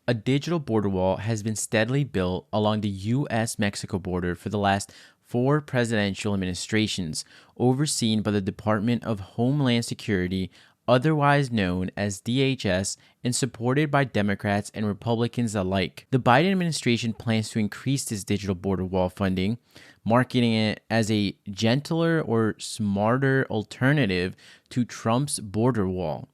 A digital border wall has been steadily built along the U.S. Mexico border for the last 4 presidential administrations, overseen by the Department of Homeland Security, otherwise known as DHS, and supported by Democrats and Republicans alike. The Biden administration plans to increase this digital border wall funding, marketing it as a gentler or smarter alternative to Trump's border wall.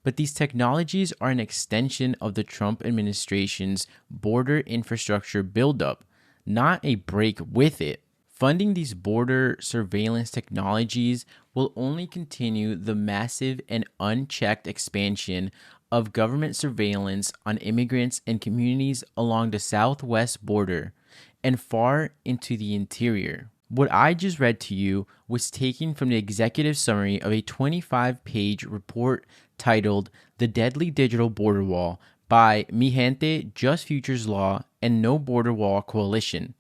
But these technologies are an extension of the Trump administration's border infrastructure buildup, not a break with it. Funding these border surveillance technologies will only continue the massive and unchecked expansion of government surveillance on immigrants and communities along the southwest border and far into the interior. What I just read to you was taken from the executive summary of a 25-page report titled The Deadly Digital Border Wall by Mi Gente, Just Futures Law, and No Border Wall Coalition.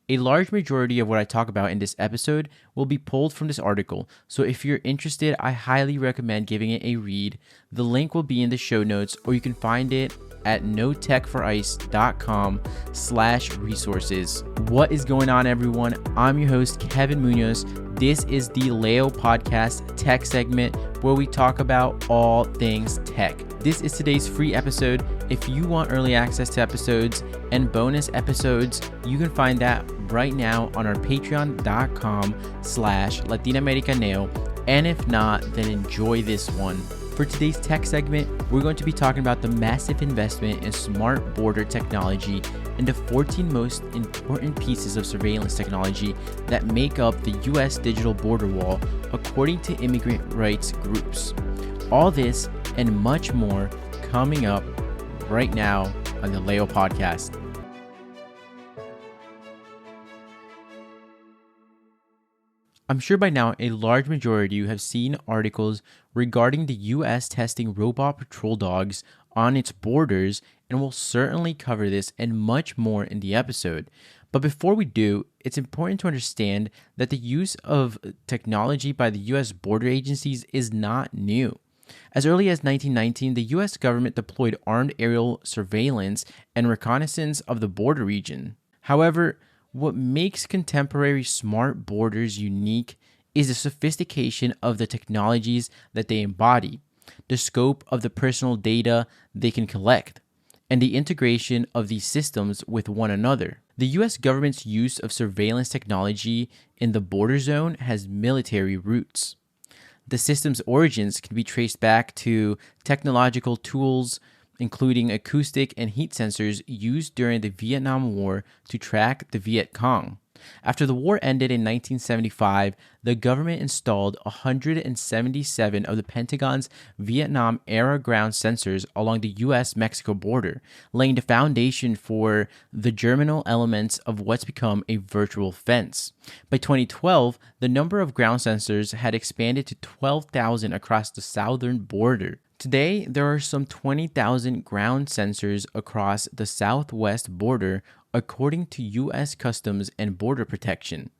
A large majority of what I talk about in this episode will be pulled from this article, so if you're interested, I highly recommend giving it a read. The link will be in the show notes, or you can find it at notechforice.com/resources. What is going on, everyone? I'm your host, Kevin Munoz. This is the Leo Podcast Tech segment where we talk about all things tech. This is today's free episode. If you want early access to episodes and bonus episodes, you can find that right now on our patreon.com/LatinaAmericaneo. And if not, then enjoy this one. For today's tech segment, we're going to be talking about the massive investment in smart border technology and the 14 most important pieces of surveillance technology that make up the U.S. digital border wall, according to immigrant-rights groups. All this and much more coming up right now on the Leo Podcast. I'm sure by now a large majority of you have seen articles regarding the U.S. testing robot patrol dogs on its borders, and we'll certainly cover this and much more in the episode. But before we do, it's important to understand that the use of technology by the U.S. border agencies is not new. As early as 1919, the U.S. government deployed armed aerial surveillance and reconnaissance of the border region. However, what makes contemporary smart borders unique is the sophistication of the technologies that they embody, the scope of the personal data they can collect, and the integration of these systems with one another. The U.S. government's use of surveillance technology in the border zone has military roots. The system's origins can be traced back to technological tools, including acoustic and heat sensors used during the Vietnam War to track the Viet Cong. After the war ended in 1975, the government installed 177 of the Pentagon's Vietnam-era ground sensors along the U.S. Mexico border, laying the foundation for the germinal elements of what's become a virtual fence. By 2012, the number of ground sensors had expanded to 12,000 across the southern border. Today, there are some 20,000 ground sensors across the southwest border, according to U.S. Customs and Border Protection,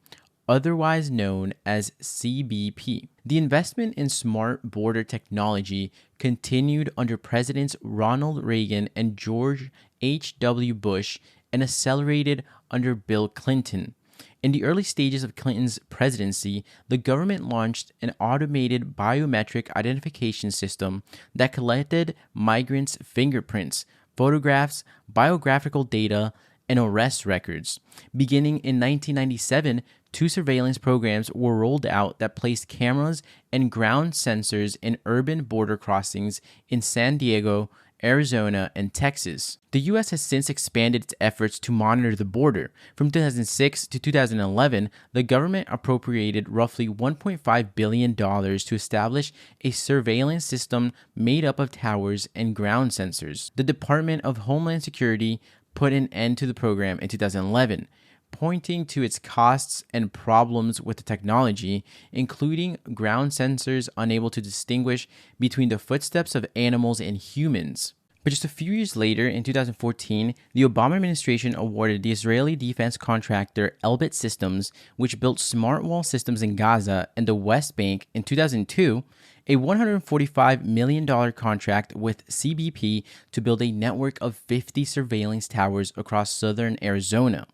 otherwise known as CBP. The investment in smart border technology continued under Presidents Ronald Reagan and George H.W. Bush and accelerated under Bill Clinton. In the early stages of Clinton's presidency, the government launched an automated biometric identification system that collected migrants' fingerprints, photographs, biographical data, and arrest records. Beginning in 1997, 2 surveillance programs were rolled out that placed cameras and ground sensors in urban border crossings in San Diego, Arizona, and Texas. The U.S. has since expanded its efforts to monitor the border. From 2006 to 2011, the government appropriated roughly $1.5 billion to establish a surveillance system made up of towers and ground sensors. The Department of Homeland Security put an end to the program in 2011, pointing to its costs and problems with the technology, including ground sensors unable to distinguish between the footsteps of animals and humans. But just a few years later, in 2014, the Obama administration awarded the Israeli defense contractor Elbit Systems, which built smart wall systems in Gaza and the West Bank in 2002, a $145 million contract with CBP to build a network of 50 surveillance towers across southern Arizona.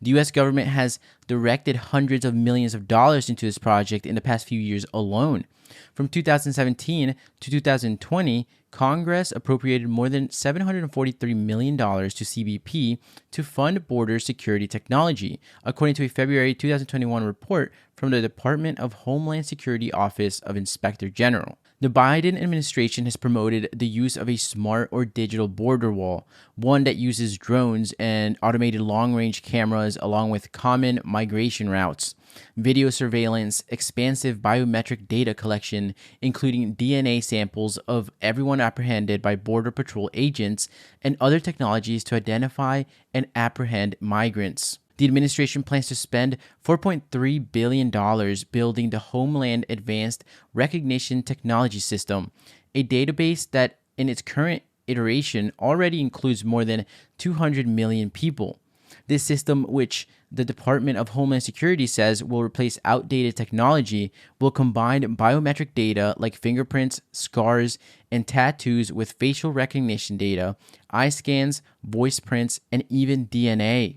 The U.S. government has directed hundreds of millions of dollars into this project in the past few years alone. From 2017 to 2020, Congress appropriated more than $743 million to CBP to fund border security technology, according to a February 2021 report from the Department of Homeland Security Office of Inspector General. The Biden administration has promoted the use of a smart or digital border wall, one that uses drones and automated long-range cameras along with common migration routes, video surveillance, expansive biometric data collection, including DNA samples of everyone apprehended by Border Patrol agents, and other technologies to identify and apprehend migrants. The administration plans to spend $4.3 billion building the Homeland Advanced Recognition Technology System, a database that in its current iteration already includes more than 200 million people. This system, which the Department of Homeland Security says will replace outdated technology, will combine biometric data like fingerprints, scars, and tattoos with facial recognition data, eye scans, voice prints, and even DNA.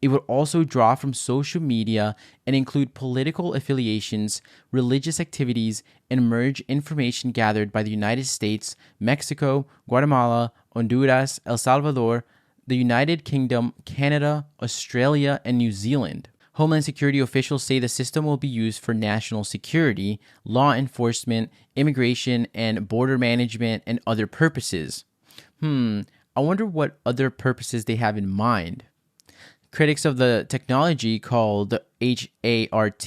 It would also draw from social media and include political affiliations, religious activities, and merge information gathered by the United States, Mexico, Guatemala, Honduras, El Salvador, the United Kingdom, Canada, Australia, and New Zealand. Homeland Security officials say the system will be used for national security, law enforcement, immigration, and border management, and other purposes. I wonder what other purposes they have in mind. Critics of the technology, called HART,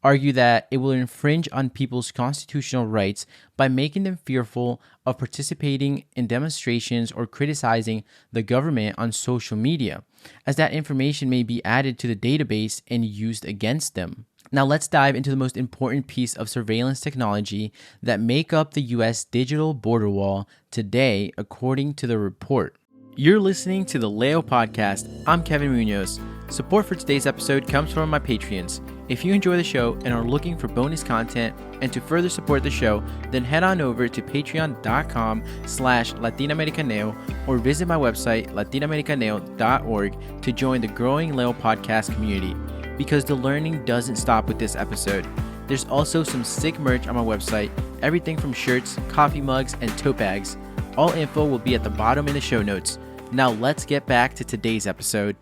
argue that it will infringe on people's constitutional rights by making them fearful of participating in demonstrations or criticizing the government on social media, as that information may be added to the database and used against them. Now let's dive into the most important piece of surveillance technology that make up the U.S. digital border wall today, according to the report. You're listening to the Leo Podcast. I'm Kevin Munoz. Support for today's episode comes from my Patreons. If you enjoy the show and are looking for bonus content and to further support the show, then head on over to patreon.com/latinamericaneo or visit my website latinamericaneo.org to join the growing Leo Podcast community. Because the learning doesn't stop with this episode. There's also some sick merch on my website, everything from shirts, coffee mugs, and tote bags. All info will be at the bottom in the show notes. Now let's get back to today's episode.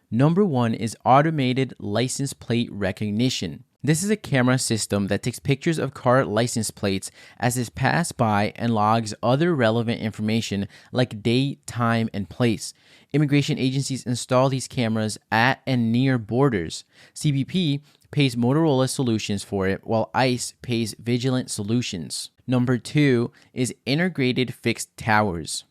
Number 1 is automated license plate recognition. This is a camera system that takes pictures of car license plates as it passes by and logs other relevant information like date, time, and place. Immigration agencies install these cameras at and near borders. CBP pays Motorola Solutions for it, while ICE pays Vigilant Solutions. Number 2 is integrated fixed towers.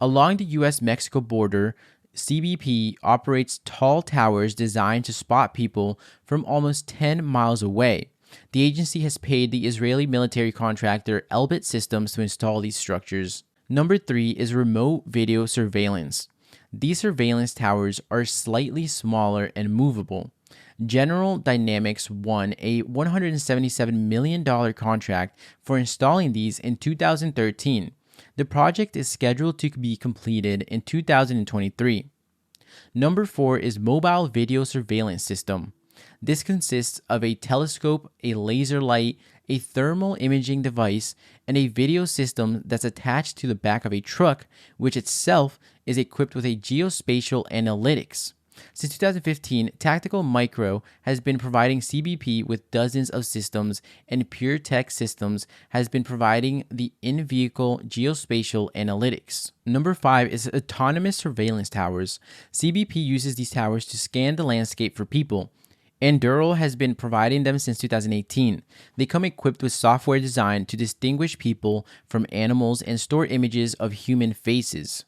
Along the U.S. Mexico border, CBP operates tall towers designed to spot people from almost 10 miles away. The agency has paid the Israeli military contractor Elbit Systems to install these structures. Number 3 is remote video surveillance. These surveillance towers are slightly smaller and movable. General Dynamics won a $177 million contract for installing these in 2013. The project is scheduled to be completed in 2023. Number 4 is mobile video surveillance system. This consists of a telescope, a laser light, a thermal imaging device, and a video system that's attached to the back of a truck, which itself is equipped with a geospatial analytics. Since 2015, Tactical Micro has been providing CBP with dozens of systems, and Pure Tech Systems has been providing the in-vehicle geospatial analytics. Number 5 is autonomous surveillance towers. CBP uses these towers to scan the landscape for people. Enduro has been providing them since 2018. They come equipped with software designed to distinguish people from animals and store images of human faces.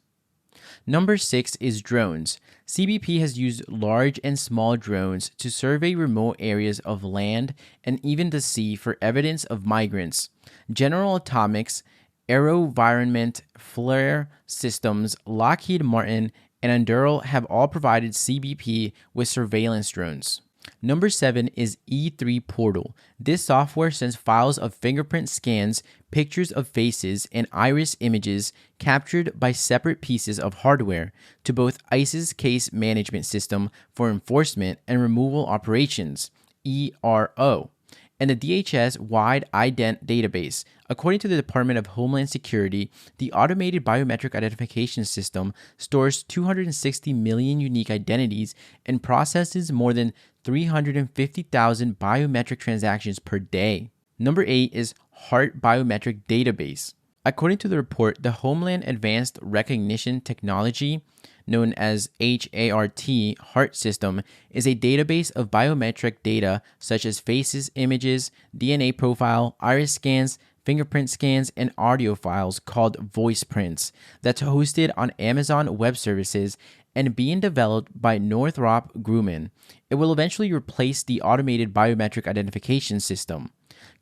Number 6 is drones. CBP has used large and small drones to survey remote areas of land and even the sea for evidence of migrants. General Atomics, AeroVironment, Flare Systems, Lockheed Martin, and Enduro have all provided CBP with surveillance drones. Number 7 is E3 Portal. This software sends files of fingerprint scans, pictures of faces, and iris images captured by separate pieces of hardware to both ICE's case management system for enforcement and removal operations, ERO, and the DHS Wide Ident database. According to the Department of Homeland Security, the automated biometric identification system stores 260 million unique identities and processes more than 350,000 biometric transactions per day. Number 8 is Heart Biometric Database. According to the report, the Homeland Advanced Recognition Technology, known as HART system, is a database of biometric data such as faces, images, DNA profile, iris scans, fingerprint scans, and audio files called voice prints that's hosted on Amazon Web Services and being developed by Northrop Grumman. It will eventually replace the automated biometric identification system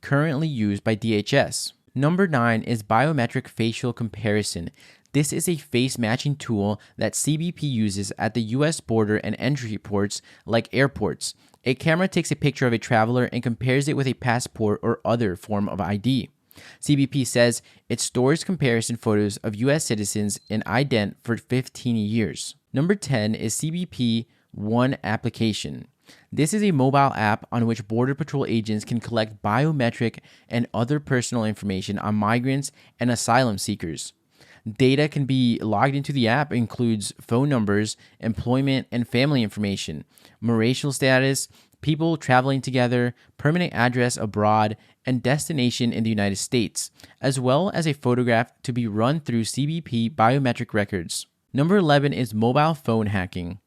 currently used by DHS. Number 9 is Biometric Facial Comparison. This is a face matching tool that CBP uses at the U.S. border and entry ports like airports. A camera takes a picture of a traveler and compares it with a passport or other form of ID. CBP says it stores comparison photos of U.S. citizens in ident for 15 years. Number 10 is CBP One application. This is a mobile app on which Border Patrol agents can collect biometric and other personal information on migrants and asylum seekers. Data can be logged into the app includes phone numbers, employment and family information, marital status, people traveling together, permanent address abroad, and destination in the United States, as well as a photograph to be run through CBP biometric records. Number 11 is mobile phone hacking.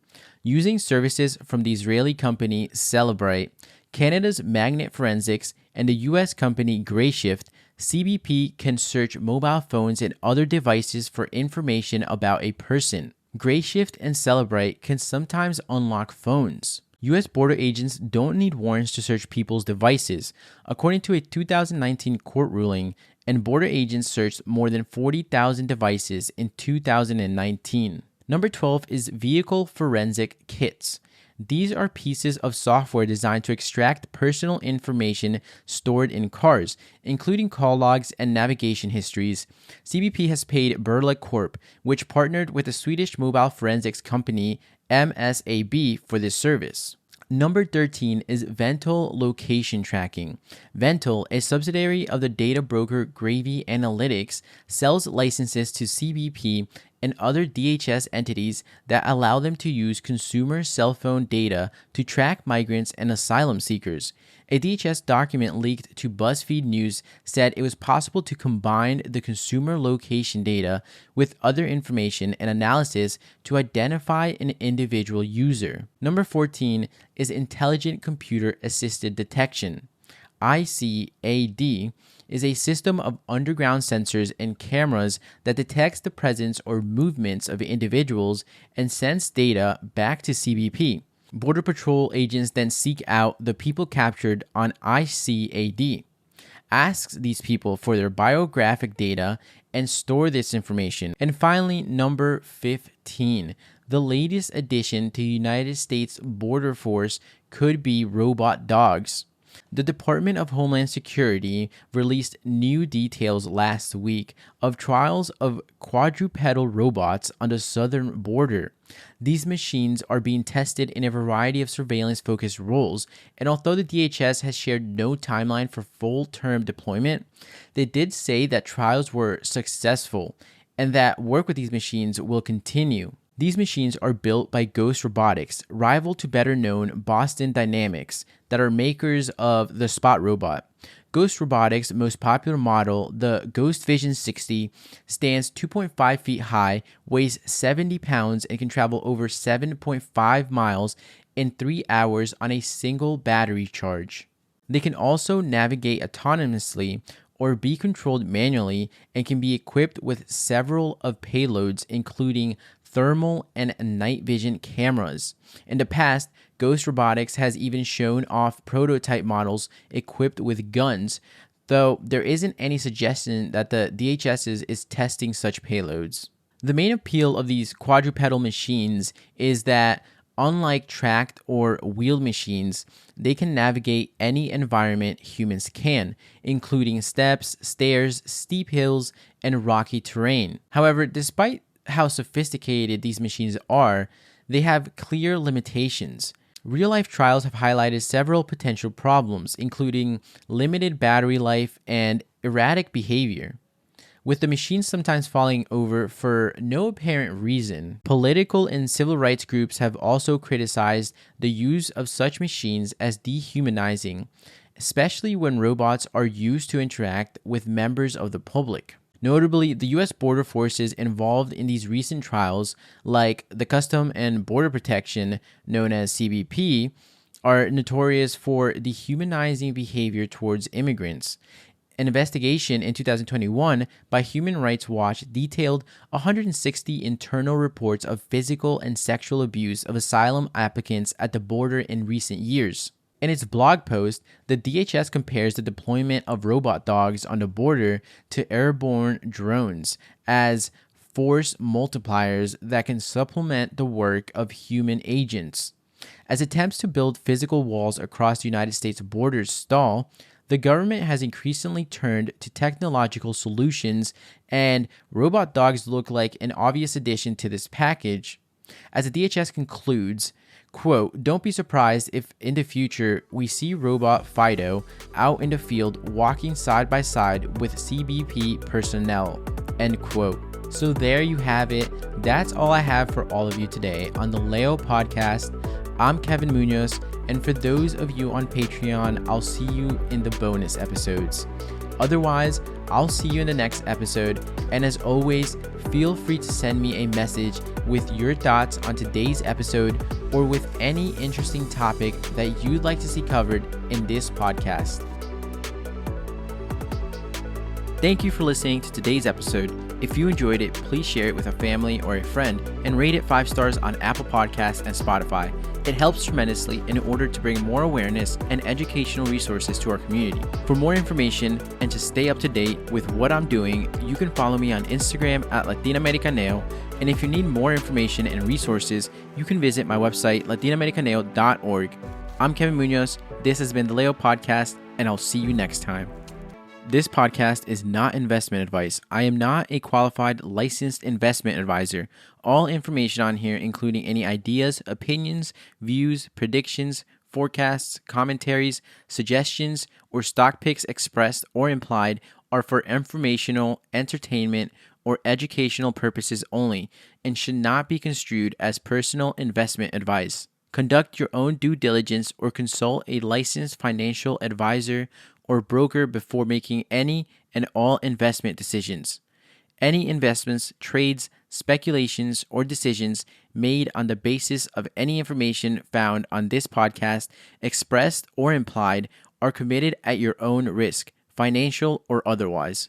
Using services from the Israeli company Celebrite, Canada's Magnet Forensics, and the U.S. company Grayshift, CBP can search mobile phones and other devices for information about a person. Grayshift and Celebrite can sometimes unlock phones. U.S. border agents don't need warrants to search people's devices, according to a 2019 court ruling, and border agents searched more than 40,000 devices in 2019. Number 12 is Vehicle Forensic Kits. These are pieces of software designed to extract personal information stored in cars, including call logs and navigation histories. CBP has paid Burla Corp, which partnered with the Swedish mobile forensics company MSAB for this service. Number 13 is Vental Location Tracking. Vental, a subsidiary of the data broker Gravy Analytics, sells licenses to CBP and other DHS entities that allow them to use consumer cell phone data to track migrants and asylum seekers. A DHS document leaked to BuzzFeed News said it was possible to combine the consumer location data with other information and analysis to identify an individual user. Number 14 is Intelligent Computer Assisted Detection. ICAD is a system of underground sensors and cameras that detects the presence or movements of individuals and sends data back to CBP. Border Patrol agents then seek out the people captured on ICAD, asks these people for their biographic data, and store this information. And finally, number 15, the latest addition to the United States Border Force could be robot dogs. The Department of Homeland Security released new details last week of trials of quadrupedal robots on the southern border. These machines are being tested in a variety of surveillance-focused roles, and although the DHS has shared no timeline for full-term deployment, they did say that trials were successful and that work with these machines will continue. These machines are built by Ghost Robotics, rival to better-known Boston Dynamics, that are makers of the Spot robot. Ghost Robotics' most popular model, the Ghost Vision 60, stands 2.5 feet high, weighs 70 pounds, and can travel over 7.5 miles in 3 hours on a single battery charge. They can also navigate autonomously or be controlled manually and can be equipped with several of payloads, including thermal and night vision cameras. In the past, Ghost Robotics has even shown off prototype models equipped with guns, though there isn't any suggestion that the DHS is testing such payloads. The main appeal of these quadrupedal machines is that Unlike tracked or wheeled machines, they can navigate any environment humans can, including steps, stairs, steep hills, and rocky terrain. However, despite how sophisticated these machines are, they have clear limitations. Real-life trials have highlighted several potential problems, including limited battery life and erratic behavior. With the machines sometimes falling over for no apparent reason, political and civil rights groups have also criticized the use of such machines as dehumanizing, especially when robots are used to interact with members of the public. Notably, the U.S. border forces involved in these recent trials, like the Custom and Border Protection, known as CBP, are notorious for dehumanizing behavior towards immigrants. An investigation in 2021 by Human Rights Watch detailed 160 internal reports of physical and sexual abuse of asylum applicants at the border in recent years. In its blog post, the DHS compares the deployment of robot dogs on the border to airborne drones as force multipliers that can supplement the work of human agents. As attempts to build physical walls across the United States borders stall, the government has increasingly turned to technological solutions, and robot dogs look like an obvious addition to this package. As the DHS concludes, quote, "Don't be surprised if in the future we see robot Fido out in the field walking side by side with CBP personnel," end quote. So there you have it. That's all I have for all of you today on the Leo podcast. I'm Kevin Munoz, and for those of you on Patreon, I'll see you in the bonus episodes. Otherwise, I'll see you in the next episode, and as always, feel free to send me a message with your thoughts on today's episode or with any interesting topic that you'd like to see covered in this podcast. Thank you for listening to today's episode. If you enjoyed it, please share it with a family or a friend and rate it 5 stars on Apple Podcasts and Spotify. It helps tremendously in order to bring more awareness and educational resources to our community. For more information and to stay up to date with what I'm doing, you can follow me on Instagram at Latinoamericaneo. And if you need more information and resources, you can visit my website, latinoamericaneo.org. I'm Kevin Munoz. This has been the Leo Podcast, and I'll see you next time. This podcast is not investment advice. I am not a qualified licensed investment advisor. All information on here, including any ideas, opinions, views, predictions, forecasts, commentaries, suggestions, or stock picks expressed or implied, are for informational, entertainment, or educational purposes only and should not be construed as personal investment advice. Conduct your own due diligence or consult a licensed financial advisor or broker before making any and all investment decisions. Any investments, trades, speculations, or decisions made on the basis of any information found on this podcast, expressed or implied, are committed at your own risk, financial or otherwise.